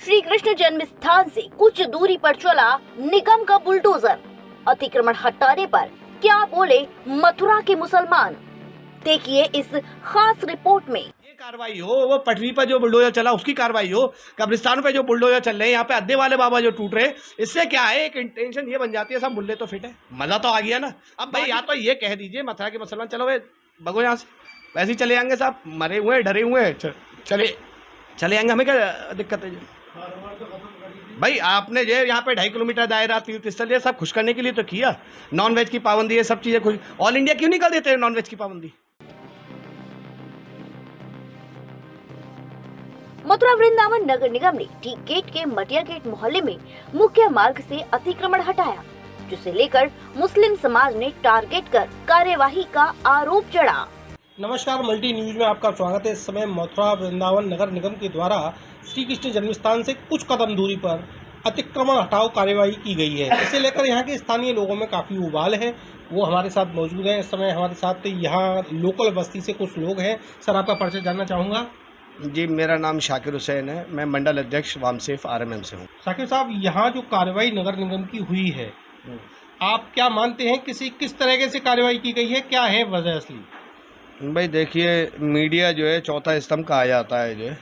श्री कृष्ण जन्म स्थान से कुछ दूरी पर चला निगम का बुलडोजर। अतिक्रमण हटाने पर क्या बोले मथुरा के मुसलमान, देखिए इस खास रिपोर्ट में। ये कार्रवाई हो, वो पटरी पर जो बुलडोजर चला उसकी कार्रवाई हो, कब्रिस्तान पे जो बुलडोजर चल रहे हैं, यहाँ पे अद्दे वाले बाबा जो टूट रहे हैं, इससे क्या है, एक इंटेंशन ये बन जाती है सब मुल्ले तो फिट है, मजा तो आ गया ना। अब भाई या तो ये कह दीजिए मथुरा के मुसलमान चलो भाई भगो यहाँ से, वैसे ही चले जाएंगे साहब, मरे हुए हैं, डरे हुए हैं, चले जाएंगे, हमें क्या दिक्कत है भाई। आपने जो यहाँ पे 2.5 किलोमीटर दायरा तीर्थ स्थल ये सब खुश करने के लिए तो किया, नॉन वेज की पाबंदी है, सब चीजें खुश, ऑल इंडिया क्यों नहीं कर देते नॉन वेज की पाबंदी। मथुरा वृंदावन नगर निगम ने टी गेट के मटिया गेट मोहल्ले में मुख्य मार्ग से अतिक्रमण हटाया, जिसे लेकर मुस्लिम समाज ने टारगेट कर कार्यवाही का आरोप चढ़ा। नमस्कार, मल्टी न्यूज में आपका स्वागत है। इस समय मथुरा वृंदावन नगर निगम के द्वारा श्री कृष्ण जन्मस्थान से कुछ कदम दूरी पर अतिक्रमण हटाओ कार्यवाही की गई है। इसे लेकर यहाँ के स्थानीय लोगों में काफ़ी उबाल है, वो हमारे साथ मौजूद हैं। इस समय हमारे साथ यहाँ लोकल बस्ती से कुछ लोग हैं। सर, आपका परिचय जानना चाहूँगा। जी, मेरा नाम शाकिर हुसैन है, मैं मंडल अध्यक्ष वामसेफ आरएमएम से हूँ। शाकिर साहब, यहाँ जो कार्रवाई नगर निगम की हुई है, आप क्या मानते हैं, किस तरीके से कार्रवाई की गई है, क्या है वजह असली? भाई देखिए, मीडिया जो है चौथा स्तंभ कहा जाता है जो है,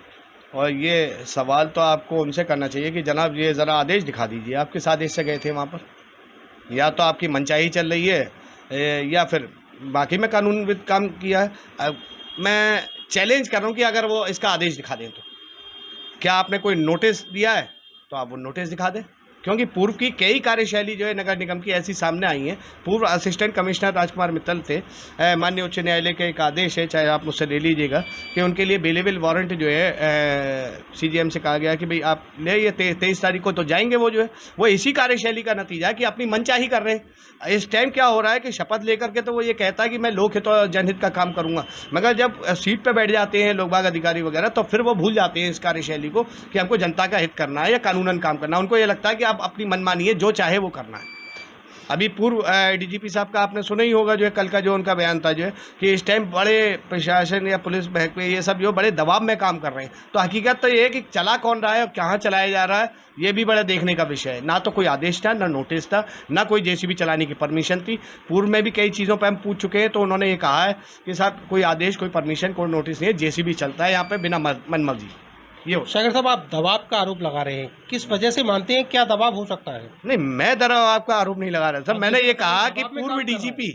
और ये सवाल तो आपको उनसे करना चाहिए कि जनाब ये ज़रा आदेश दिखा दीजिए, आप किस आदेश से गए थे वहाँ पर, या तो आपकी मनचाही चल रही है या फिर बाकी में कानून विद काम किया है। मैं चैलेंज कर रहा हूँ कि अगर वो इसका आदेश दिखा दें तो क्या आपने कोई नोटिस दिया है तो आप वो नोटिस दिखा दें, क्योंकि पूर्व की कई कार्यशैली जो है नगर निगम की ऐसी सामने आई हैं। पूर्व असिस्टेंट कमिश्नर राजकुमार मित्तल थे, माननीय उच्च न्यायालय का एक आदेश है, चाहे आप मुझसे ले लीजिएगा, कि उनके लिए बेलेबल वारंट जो है सीजीएम से कहा गया कि भाई आप ले, ये 23 तारीख को तो जाएंगे। वो जो है वो इसी कार्यशैली का नतीजा है कि अपनी मनचाही कर रहे हैं। इस टाइम क्या हो रहा है कि शपथ लेकर के तो वो ये कहता है कि मैं लोकहित और जनहित का काम करूँगा, मगर जब सीट पर बैठ जाते हैं लोग बाग अधिकारी वगैरह, तो फिर वो भूल जाते हैं इस कार्यशैली को कि हमको जनता का हित करना है या कानूनन काम करना है। उनको ये लगता है कि आप अपनी मनमानी है, जो चाहे वो करना है। अभी पूर्व डीजीपी साहब का आपने सुना ही होगा, जो है कल का जो उनका बयान था जो है कि इस टाइम बड़े प्रशासन या पुलिस महकमे ये सब जो बड़े दबाव में काम कर रहे हैं। तो हकीकत तो ये है कि चला कौन रहा है और कहाँ चलाया जा रहा है, ये भी बड़ा देखने का विषय है। ना तो कोई आदेश था, ना नोटिस था, ना कोई जेसीबी चलाने की परमिशन थी। पूर्व में भी कई चीज़ों पर हम पूछ चुके हैं, तो उन्होंने ये कहा है कि साहब कोई आदेश, कोई परमिशन, कोई नोटिस नहीं है, जेसीबी चलता है यहाँ पर बिना मनमर्जी। ये शाकिर साहब, आप दबाव का आरोप लगा रहे हैं, किस वजह से मानते हैं, क्या दबाव हो सकता है? नहीं, मैं दबाव का आरोप नहीं लगा रहा सर, मैंने ये कहा कि पूर्व डीजीपी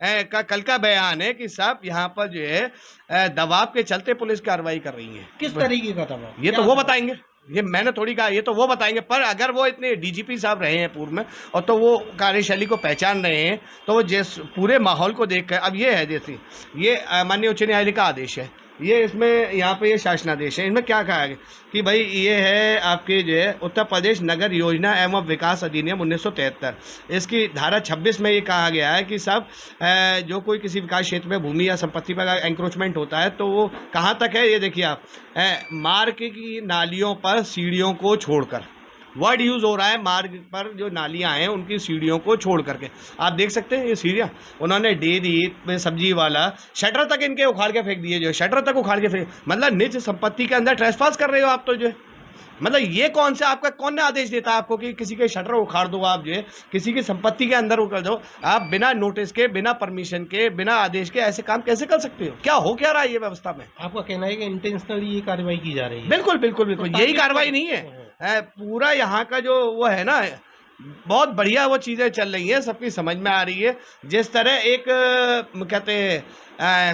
का कल का बयान है कि साहब यहाँ पर जो है दबाव के चलते पुलिस कार्रवाई कर रही है। किस तरीके का दबाव? ये तो वो बताएंगे, ये मैंने थोड़ी कहा, ये तो वो बताएंगे। पर अगर वो इतने डीजीपी साहब रहे हैं पूर्व में और तो वो कार्यशैली को पहचान रहे हैं, तो वो जिस पूरे माहौल को देख कर, अब ये है जैसे ये माननीय उच्च न्यायालय का आदेश है, ये इसमें यहाँ पे ये शासनादेश है, इसमें क्या कहा गया कि भाई ये है आपके जो है उत्तर प्रदेश नगर योजना एवं विकास अधिनियम 1973, इसकी धारा 26 में ये कहा गया है कि सब जो कोई किसी विकास क्षेत्र में भूमि या संपत्ति पर एंक्रोचमेंट होता है तो वो कहाँ तक है, ये देखिए आप, मार्ग की नालियों पर सीढ़ियों को छोड़कर, वर्ड यूज़ हो रहा है, मार्ग पर जो नालियां हैं उनकी सीढ़ियों को छोड़ करके। आप देख सकते हैं ये सीढ़ियां उन्होंने डेयरी सब्जी वाला शटर तक इनके उखाड़ के फेंक दिए, जो है शटर तक उखाड़ के फेंक, मतलब निज संपत्ति के अंदर ट्रेसपास कर रहे हो आप। तो जो है मतलब ये कौन सा आपका कौन आदेश देता है आपको कि किसी के शटर उखाड़ दो, आप जो है किसी की संपत्ति के अंदर उखाड़ दो? आप बिना नोटिस के, बिना परमिशन के, बिना आदेश के ऐसे काम कैसे कर सकते हो? क्या हो क्या रहा है ये व्यवस्था में? आपका कहना है कि इंटेंशनली ये कार्रवाई की जा रही है? बिल्कुल बिल्कुल बिल्कुल, यही कार्रवाई नहीं है। पूरा यहाँ का जो वो है ना, बहुत बढ़िया वो चीज़ें चल रही हैं, सबकी समझ में आ रही है। जिस तरह एक कहते हैं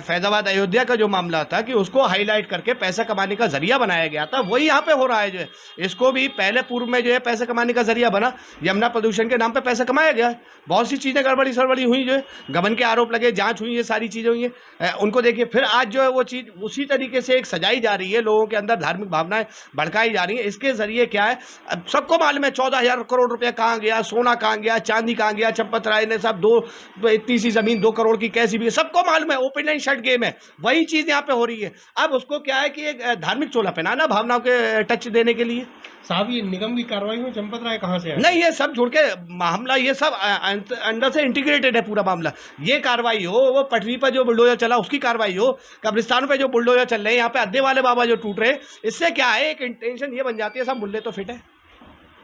फैजाबाद अयोध्या का जो मामला था कि उसको हाईलाइट करके पैसा कमाने का जरिया बनाया गया था, वही यहाँ पे हो रहा है। जो है इसको भी पहले पूर्व में जो है पैसा कमाने का जरिया बना, यमुना प्रदूषण के नाम पे पैसा कमाया गया, बहुत सी चीज़ें गड़बड़ी सड़बड़ी हुई, जो है गबन के आरोप लगे, जांच हुई, ये सारी चीज़ें हुई हैं। उनको देखिए फिर आज जो है वो चीज़ उसी तरीके से एक सजाई जा रही है, लोगों के अंदर धार्मिक भावनाएं भड़काई जा रही हैं। इसके जरिए क्या है, अब सबको मालूम है 14,000 करोड़ रुपया कहाँ गया, सोना कहाँ गया, चांदी कहाँ गया, चंपत राय ने साहब इतनी सी ज़मीन 2 करोड़ की कैसी भी, सबको मालूम है। ओपन लाइन शर्ट गेम है, वही चीज़ यहाँ पे हो रही है। अब उसको क्या है कि एक धार्मिक चोला पहनाना भावनाओं के टच देने के लिए। साहब ये निगम की कार्रवाई में चंपत राय कहाँ से आए? नहीं, ये सब जुड़ के मामला, ये सब अंदर से इंटीग्रेटेड है पूरा मामला। ये कार्रवाई हो, वो पटरी पर जो बुलडोजर चला उसकी कार्रवाई हो, कब्रिस्तान पे जो बुलडोजर चल रहे हैं, यहाँ पे अद्दे वाले बाबा जो टूट रहे, इससे क्या है, एक इंटेंशन ये बन जाती है सब मुल्ले तो फिट है।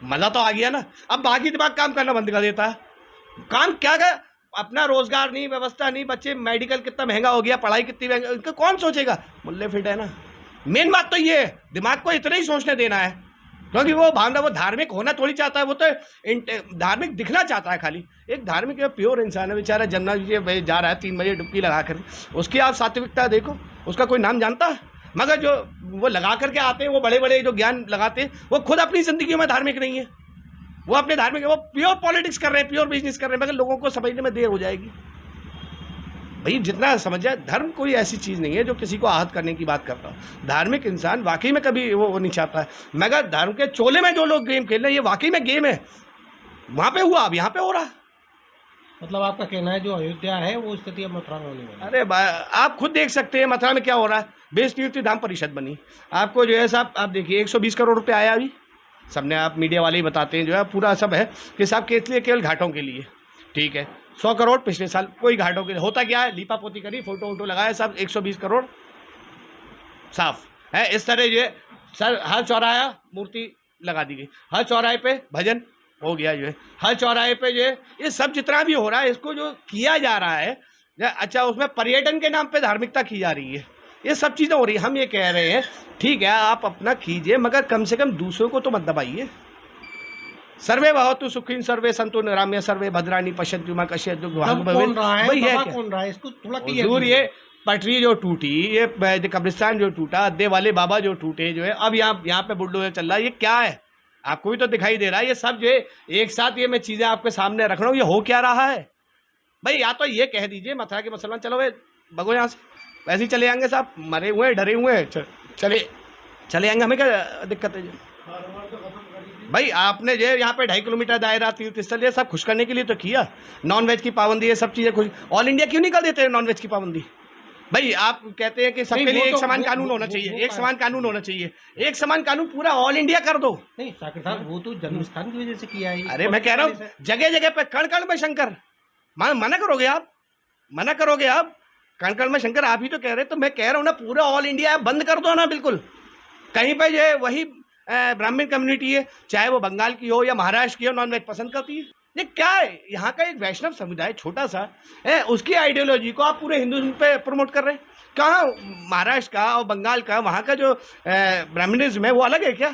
मज़ा तो आ गया ना। अब बाकी दिमाग काम करना बंद कर देता है। काम क्या कर, अपना रोजगार नहीं, व्यवस्था नहीं, बच्चे मेडिकल कितना महंगा हो गया, पढ़ाई कितनी महंगी, इनका कौन सोचेगा? मुल्ले फिट है ना। मेन बात तो ये है, दिमाग को इतना ही सोचने देना है, क्योंकि वो भावना, वो धार्मिक होना थोड़ी चाहता है, वो तो धार्मिक दिखना चाहता है खाली। एक धार्मिक प्योर इंसान है बेचारा, जमुना जी जा रहा है 3 बजे डुबकी लगा कर, उसकी आप सात्विकता देखो, उसका कोई नाम जानता है? मगर जो वो लगा करके आते हैं, वो बड़े बड़े जो ज्ञान लगाते हैं, वो खुद अपनी ज़िंदगी में धार्मिक नहीं है। वो अपने धार्मिक, वो प्योर पॉलिटिक्स कर रहे हैं, प्योर बिजनेस कर रहे हैं, मगर लोगों को समझने में देर हो जाएगी। भाई जितना समझ जाए, धर्म कोई ऐसी चीज़ नहीं है जो किसी को आहत करने की बात करता हो। धार्मिक इंसान वाकई में कभी वो नहीं चाहता है, मगर धर्म के चोले में जो लोग गेम खेल रहे हैं, ये वाकई में गेम है। वहाँ पे हुआ, अब यहाँ पे हो रहा। मतलब आपका कहना है जो अयोध्या है वो स्थिति अब मथुरा में होने वाली है? अरे आप खुद देख सकते हैं मथुरा में क्या हो रहा है। बेस्ट नियुक्ति धाम परिषद बनी, आपको जो है साहब, आप देखिए 120 करोड़ रुपये आया अभी, सबने, आप मीडिया वाले ही बताते हैं, जो है पूरा सब है कि साहब के लिए केवल घाटों के लिए, ठीक है। 100 करोड़ पिछले साल कोई घाटों के लिए, होता क्या है, लीपा पोती करी, फोटो वोटो लगाया, सब 120 करोड़ साफ है। इस तरह जो है सर, हर चौराहा मूर्ति लगा दी गई, हर चौराहे पे भजन हो गया, जो है हर चौराहे पे जो है ये सब जितना भी हो रहा है, इसको जो किया जा रहा है, अच्छा उसमें पर्यटन के नाम पे धार्मिकता की जा रही है, ये सब चीज़ें हो रही है। हम ये कह रहे हैं ठीक है आप अपना कीजिए, मगर कम से कम दूसरों को तो मत दबाइए। सर्वे भवतु सुखिन सर्वे सन्तु निरामया सर्वे भद्राणि पश्यन्तु मा कश्चित् दुःखं कौन रहा है, भाई है दबा क्या? कौन रहा है, इसको थोड़ा हुजूर, ये पटरी जो टूटी, ये कब्रिस्तान जो टूटा, अद्दे वाले बाबा जो टूटे, जो है अब यहाँ पे बुलडोजर चल रहा है, ये क्या है? आपको भी तो दिखाई दे रहा है। ये सब जो है एक साथ, ये मैं चीज़ें आपके सामने रख रहा हूँ, ये हो क्या रहा है भाई? या तो ये कह दीजिए मथुरा के मुसलमान चलो भाई भगो यहाँ से, वैसे ही चले आएंगे साहब, मरे हुए डरे हुए हैं, चले आएंगे, हमें क्या दिक्कत है? भाई आपने जो यहाँ पे 2.5 किलोमीटर दायरा तीर्थ स्थल, ये सब खुश करने के लिए तो किया। नॉन वेज की पाबंदी, ये सब चीज़ें खुश, ऑल इंडिया क्यों नहीं कर देते नॉन वेज की पाबंदी? भाई आप कहते हैं कि सबके लिए एक समान कानून होना चाहिए, एक समान कानून होना चाहिए, एक समान कानून पूरा ऑल इंडिया कर दो। नहीं साकिर साहब, वो तो जन्म स्थान की वजह से किया है। अरे मैं कह रहा हूँ जगह जगह पे कण कण में शंकर, मना करोगे आप? मना करोगे आप? कण कण में शंकर आप ही तो कह रहे, तो मैं कह रहा हूँ ना पूरा ऑल इंडिया बंद कर दो ना बिल्कुल। कहीं पे जो है वही ब्राह्मण कम्युनिटी है, चाहे वो बंगाल की हो या महाराष्ट्र की हो, नॉन वेज पसंद करती है। ये क्या है, यहाँ का एक वैष्णव समुदाय छोटा सा है, उसकी आइडियोलॉजी को आप पूरे हिंदुज़्म पे प्रमोट कर रहे हैं। कहाँ महाराष्ट्र का और बंगाल का, वहाँ का जो ब्राह्मणिज्म है वो अलग है क्या?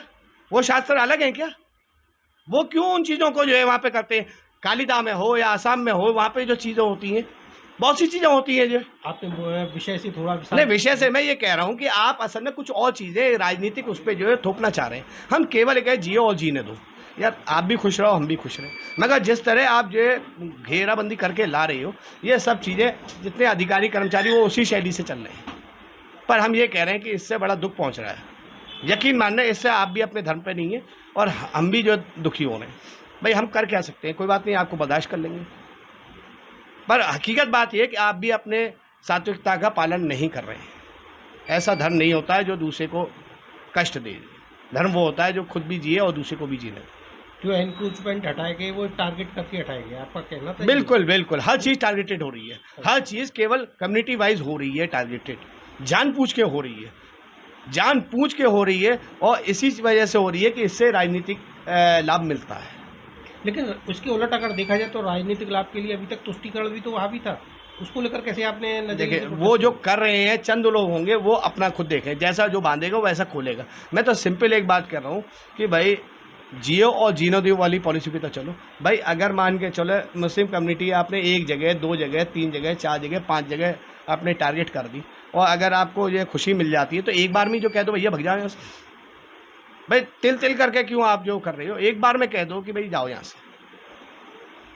वो शास्त्र अलग है क्या? वो क्यों उन चीज़ों को जो है वहाँ पे करते हैं? कालीदा में हो या आसाम में हो, वहाँ पे जो चीज़ें होती हैं, बहुत सी चीज़ें होती हैं जो आपने विषय से थोड़ा नहीं, विषय से मैं ये कह रहा हूँ कि आप असल में कुछ और चीज़ें राजनीतिक उस पर जो है थोपना चाह रहे हैं। हम केवल एक जियो और जीने दो यार, आप भी खुश रहो हम भी खुश रहें। मगर जिस तरह आप जो है घेराबंदी करके ला रही हो, ये सब चीज़ें जितने अधिकारी कर्मचारी वो उसी शैली से चल रहे हैं। पर हम ये कह रहे हैं कि इससे बड़ा दुख पहुँच रहा है। यकीन मानना, इससे आप भी अपने धर्म पर नहीं है और हम भी जो दुखी हो रहे हैं। भाई हम कर क्या सकते हैं? कोई बात नहीं, आपको बर्दाश्त कर लेंगे। पर हकीकत बात यह कि आप भी अपने सात्विकता का पालन नहीं कर रहे हैं। ऐसा धर्म नहीं होता है जो दूसरे को कष्ट दे। धर्म वो होता है जो खुद भी जिए और दूसरे को भी जीने। जो एनक्रोचमेंट हटाए गए वो टारगेट करके हटाए गए, आपका कहना था? बिल्कुल बिल्कुल, हर चीज़ टारगेटेड हो रही है, हर चीज़ केवल कम्युनिटी वाइज हो रही है, टारगेटेड जानबूझ के हो रही है, जानबूझ के हो रही है। और इसी वजह से हो रही है कि इससे राजनीतिक लाभ मिलता है। लेकिन उसके उलट अगर देखा जाए तो राजनीतिक लाभ के लिए अभी तक तुष्टीकरण भी तो वहाँ भी था, उसको लेकर कैसे आपने देखिए? वो जो कर रहे हैं चंद लोग होंगे, वो अपना खुद देखें, जैसा जो बांधेगा वैसा खोलेगा। मैं तो सिंपल एक बात कर रहा हूँ कि भाई जियो और जीनो दो वाली पॉलिसी पे तो चलो भाई। अगर मान के चलो मुस्लिम कम्युनिटी आपने 1 जगह 2 जगह 3 जगह 4 जगह 5 जगह आपने टारगेट कर दी, और अगर आपको ये खुशी मिल जाती है तो एक बार में जो कह दो भैया भग जाओ यहाँ से। भाई तिल तिल करके क्यों आप जो कर रहे हो, एक बार में कह दो कि भाई जाओ यहाँ से।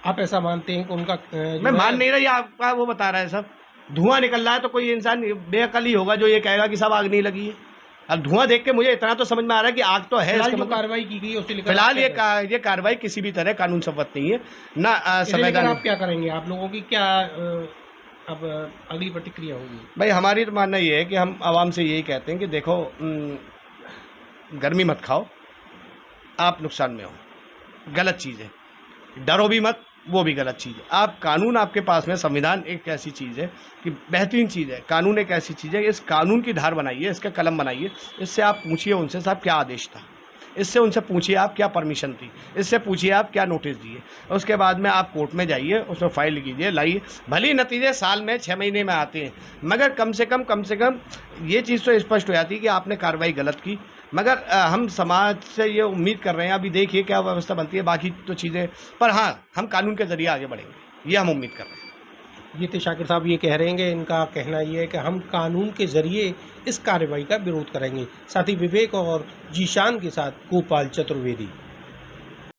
आप ऐसा मानते हैं कि उनका मैं मान नहीं रही, आपका वो बता रहा है सब धुआं निकल रहा है, तो कोई इंसान बेअकल ही होगा जो ये कहेगा कि सब आग नहीं लगी है। अब धुआं देख के मुझे इतना तो समझ में आ रहा है कि आग तो है। जो कार्रवाई की गई है उसे लेकर फिलहाल ये कार्रवाई किसी भी तरह कानून सम्मत नहीं है ना संवैधानिक। आप क्या करेंगे? आप लोगों की क्या अब अगली प्रतिक्रिया होगी। भाई हमारी तो मानना ये है कि हम आवाम से यही कहते हैं कि देखो गर्मी मत खाओ, आप नुकसान में हो, गलत चीज़ है। डरो भी मत, वो भी गलत चीज़ है। आप कानून आपके पास में, संविधान एक ऐसी चीज़ है कि बेहतरीन चीज़ है, कानून एक ऐसी चीज़ है, इस कानून की धार बनाइए, इसका कलम बनाइए, इससे आप पूछिए उनसे साहब क्या आदेश था, इससे उनसे पूछिए आप क्या परमिशन थी, इससे पूछिए आप क्या नोटिस दिए, उसके बाद में आप कोर्ट में जाइए, उसमें फाइल कीजिए, लाइए। भले ही नतीजे साल में 6 महीने में आते हैं, मगर कम से कम ये चीज़ तो स्पष्ट हो जाती है कि आपने कार्रवाई गलत की। मगर हम समाज से ये उम्मीद कर रहे हैं, अभी देखिए क्या व्यवस्था बनती है, बाकी तो चीज़ें, पर हाँ हम कानून के ज़रिए आगे बढ़ेंगे, ये हम उम्मीद कर रहे हैं। ये थे शाकिर साहब, ये कह रहे हैं कि इनका कहना ये है कि हम कानून के ज़रिए इस कार्रवाई का विरोध करेंगे। साथ ही विवेक और जीशान के साथ गोपाल चतुर्वेदी।